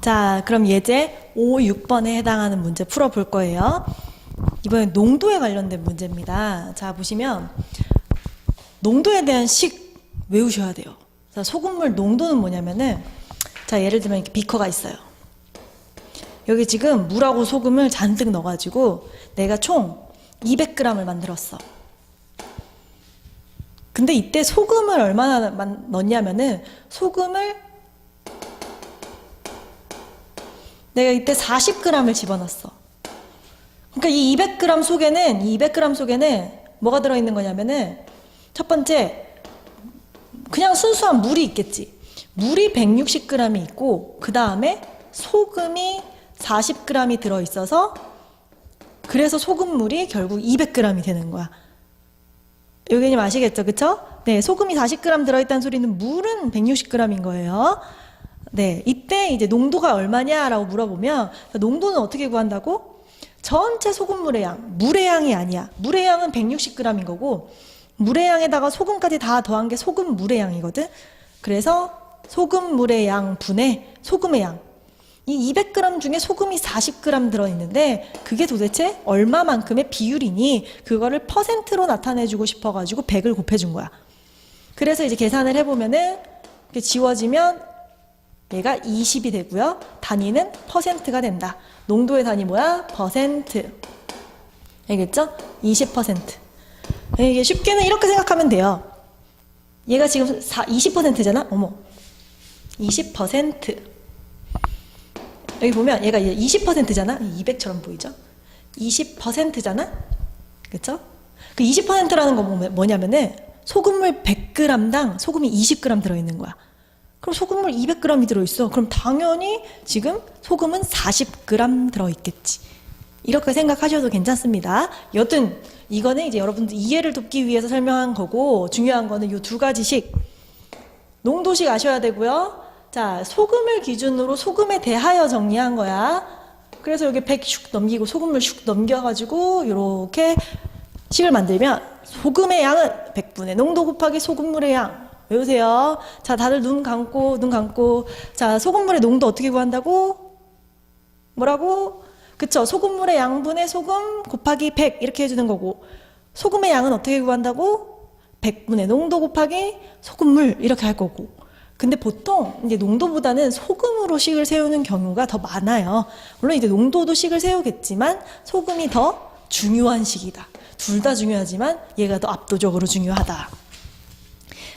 자, 그럼 예제 5, 6번에 해당하는 문제 풀어볼 거예요. 이번엔 농도에 관련된 문제입니다. 자, 보시면 농도에 대한 식 외우셔야 돼요. 자, 소금물 농도는 뭐냐면은, 자, 예를 들면 이렇게 비커가 있어요. 여기 지금 물하고 소금을 잔뜩 넣어가지고 내가 총 200g을 만들었어. 근데 이때 소금을 얼마나 넣냐면은, 소금을 내가 이때 40g을 집어넣었어. 그러니까 이 200g 속에는 뭐가 들어있는 거냐면은, 첫 번째, 그냥 순수한 물이 있겠지. 물이 160g이 있고, 그 다음에 소금이 40g이 들어있어서, 그래서 소금물이 결국 200g이 되는 거야. 여기님 아시겠죠? 그쵸? 네, 소금이 40g 들어있다는 소리는 물은 160g인 거예요. 네, 이때 이제 농도가 얼마냐라고 물어보면, 농도는 어떻게 구한다고? 전체 소금물의 양, 물의 양이 아니야. 물의 양은 160g인 거고, 물의 양에다가 소금까지 다 더한 게 소금물의 양이거든. 그래서 소금물의 양 분의 소금의 양. 이 200g 중에 소금이 40g 들어있는데, 그게 도대체 얼마만큼의 비율이니 그거를 퍼센트로 나타내주고 싶어가지고 100을 곱해준 거야. 그래서 이제 계산을 해보면은 이렇게 지워지면 얘가 20이 되고요. 단위는 퍼센트가 된다. 농도의 단위 뭐야? 퍼센트. 알겠죠? 20%. 이게 쉽게는 이렇게 생각하면 돼요. 얘가 지금 20%잖아? 어머. 20%. 여기 보면 얘가 20%잖아? 200처럼 보이죠? 20%잖아? 그쵸? 그 20%라는 건 뭐냐면은, 소금물 100g당 소금이 20g 들어있는 거야. 그럼 소금물 200g이 들어있어. 그럼 당연히 지금 소금은 40g 들어있겠지. 이렇게 생각하셔도 괜찮습니다. 여튼 이거는 이제 여러분들 이해를 돕기 위해서 설명한 거고, 중요한 거는 이 두 가지씩, 농도식 아셔야 되고요. 자, 소금을 기준으로 소금에 대하여 정리한 거야. 그래서 여기 100 슉 넘기고 소금물 슉 넘겨가지고 이렇게 식을 만들면, 소금의 양은 100분의 농도 곱하기 소금물의 양. 외우세요. 자, 다들 눈 감고. 자, 소금물의 농도 어떻게 구한다고? 뭐라고? 그쵸? 소금물의 양분의 소금 곱하기 100 이렇게 해주는 거고, 소금의 양은 어떻게 구한다고? 100분의 농도 곱하기 소금물 이렇게 할 거고. 근데 보통 이제 농도보다는 소금으로 식을 세우는 경우가 더 많아요. 물론 이제 농도도 식을 세우겠지만 소금이 더 중요한 식이다. 둘 다 중요하지만 얘가 더 압도적으로 중요하다.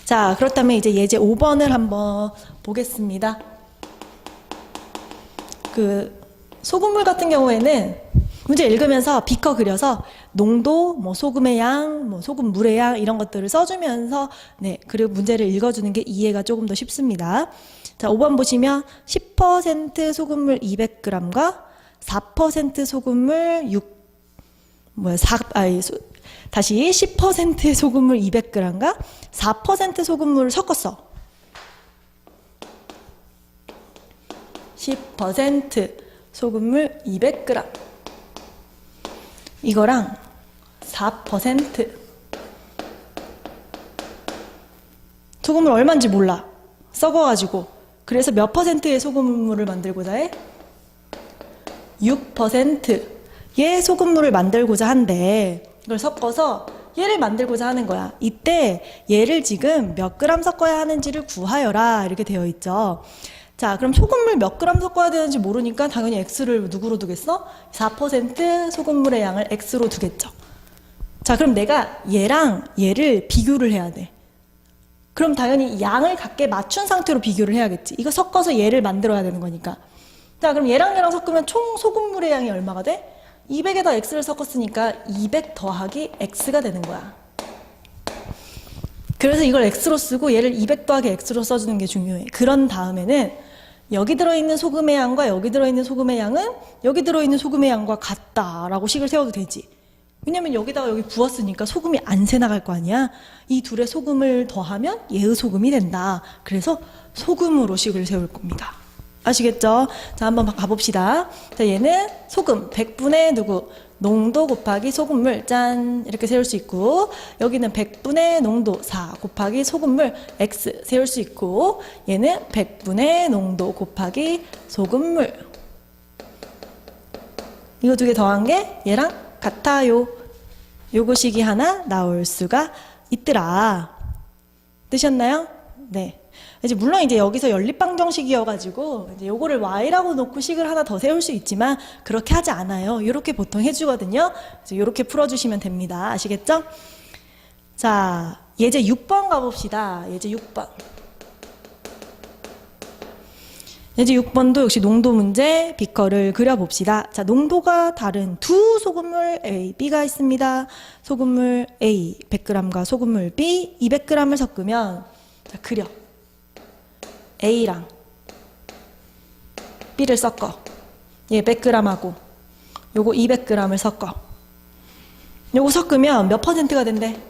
자, 그렇다면 이제 예제 5번을 한번 보겠습니다. 소금물 같은 경우에는 문제 읽으면서 비커 그려서 농도, 뭐 소금의 양, 뭐 소금물의 양 이런 것들을 써주면서, 네, 그리고 문제를 읽어주는 게 이해가 조금 더 쉽습니다. 자, 5번 보시면 10% 소금물 200g과 4% 소금물 10%의 소금물 200g과 4% 소금물을 섞었어. 10% 소금물 200g. 이거랑 4% 소금물 얼마인지 몰라. 썩어가지고. 그래서 몇 퍼센트의 소금물을 만들고자 해? 6%의 소금물을 만들고자 한대. 이걸 섞어서 얘를 만들고자 하는 거야. 이때 얘를 지금 몇 그램 섞어야 하는지를 구하여라 이렇게 되어 있죠. 자, 그럼 소금물 몇 그램 섞어야 되는지 모르니까 당연히 X를 누구로 두겠어? 4% 소금물의 양을 X로 두겠죠. 자, 그럼 내가 얘랑 얘를 비교를 해야 돼. 그럼 당연히 양을 같게 맞춘 상태로 비교를 해야겠지. 이거 섞어서 얘를 만들어야 되는 거니까. 자, 그럼 얘랑 얘랑 섞으면 총 소금물의 양이 얼마가 돼? 200에다 X를 섞었으니까 200 더하기 X가 되는 거야. 그래서 이걸 X로 쓰고 얘를 200 더하기 X로 써주는 게 중요해. 그런 다음에는 여기 들어있는 소금의 양과 여기 들어있는 소금의 양은 여기 들어있는 소금의 양과 같다라고 식을 세워도 되지. 왜냐면 여기다가 여기 부었으니까 소금이 안 새나갈 거 아니야. 이 둘의 소금을 더하면 얘의 소금이 된다. 그래서 소금으로 식을 세울 겁니다. 아시겠죠? 자, 한번 가봅시다. 자, 얘는 소금 100분의 누구? 농도 곱하기 소금물 짠 이렇게 세울 수 있고, 여기는 100분의 농도 4 곱하기 소금물 X 세울 수 있고, 얘는 100분의 농도 곱하기 소금물, 이거 두 개 더한 게 얘랑 같아요. 요거식이 하나 나올 수가 있더라. 되셨나요? 네. 이제 물론 이제 여기서 연립방정식이어가지고 이제 요거를 y라고 놓고 식을 하나 더 세울 수 있지만 그렇게 하지 않아요. 이렇게 보통 해주거든요. 그래서 이렇게 풀어주시면 됩니다. 아시겠죠? 자, 예제 6번 가봅시다. 예제 6번. 예제 6번도 역시 농도 문제 비커를 그려봅시다. 자, 농도가 다른 두 소금물 A, B가 있습니다. 소금물 A 100g과 소금물 B 200g을 섞으면, 자, 그려. A랑 B를 섞어. 얘 100g하고 요거 200g을 섞어. 요거 섞으면 몇 퍼센트가 된대?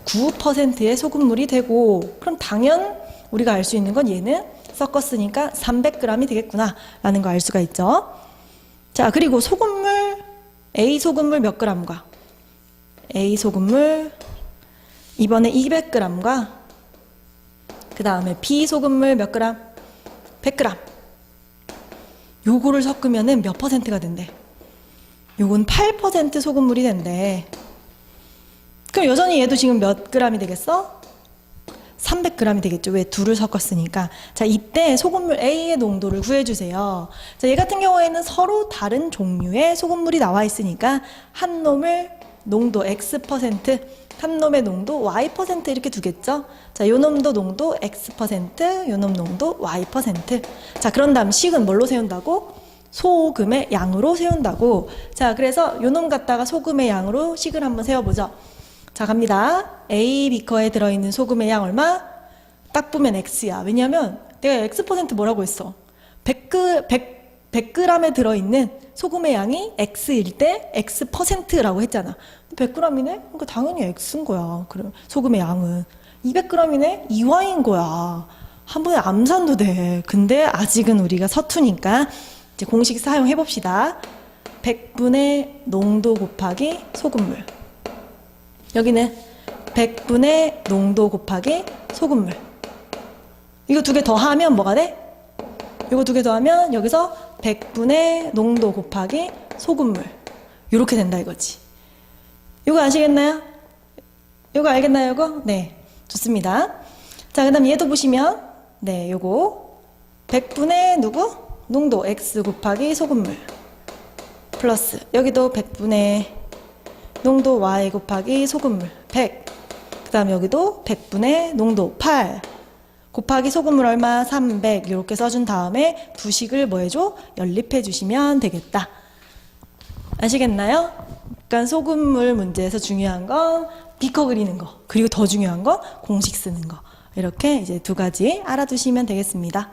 9%의 소금물이 되고, 그럼 당연 우리가 알 수 있는 건 얘는 섞었으니까 300g이 되겠구나 라는 거 알 수가 있죠. 자, 그리고 소금물 A 소금물 몇 g과 A 소금물 이번에 200g과 그 다음에 B 소금물 몇 g? 100g. 요거를 섞으면은 몇 퍼센트가 된대? 요건 8% 소금물이 된대. 그럼 여전히 얘도 지금 몇 g이 되겠어? 300g이 되겠죠. 왜? 둘을 섞었으니까. 자, 이때 소금물 A의 농도를 구해주세요. 자, 얘 같은 경우에는 서로 다른 종류의 소금물이 나와 있으니까 한 놈을 농도 X%, 한 놈의 농도 Y% 이렇게 두겠죠. 자, 요 놈도 농도 X%, 요 놈 농도 Y%. 자, 그런 다음 식은 뭘로 세운다고? 소금의 양으로 세운다고. 자, 그래서 요 놈 갖다가 소금의 양으로 식을 한번 세워보죠. 자, 갑니다. A 비커에 들어있는 소금의 양 얼마? 딱 보면 X야. 왜냐면 내가 X% 뭐라고 했어? 100g에 들어있는 소금의 양이 X일 때 X%라고 했잖아. 100g이네? 그러니까 당연히 X인 거야. 그럼 소금의 양은 200g이네? 2Y인 거야. 한 번에 암산도 돼. 근데 아직은 우리가 서투니까 이제 공식 사용해 봅시다. 100분의 농도 곱하기 소금물. 여기는 100분의 농도 곱하기 소금물. 이거 두 개 더하면 뭐가 돼? 이거 두 개 더하면 여기서 100분의 농도 곱하기 소금물. 이렇게 된다 이거지. 이거 아시겠나요? 이거 알겠나요, 이거? 네. 좋습니다. 자, 그 다음 얘도 보시면, 네, 요거 100분의 누구? 농도 X 곱하기 소금물. 플러스, 여기도 100분의 농도 Y 곱하기 소금물 100. 그 다음 여기도 100분의 농도 8 곱하기 소금물 얼마? 300. 이렇게 써준 다음에 두 식을 뭐 해줘? 연립해 주시면 되겠다. 아시겠나요? 그러니까 소금물 문제에서 중요한 건 비커 그리는 거, 그리고 더 중요한 거 공식 쓰는 거. 이렇게 이제 두 가지 알아두시면 되겠습니다.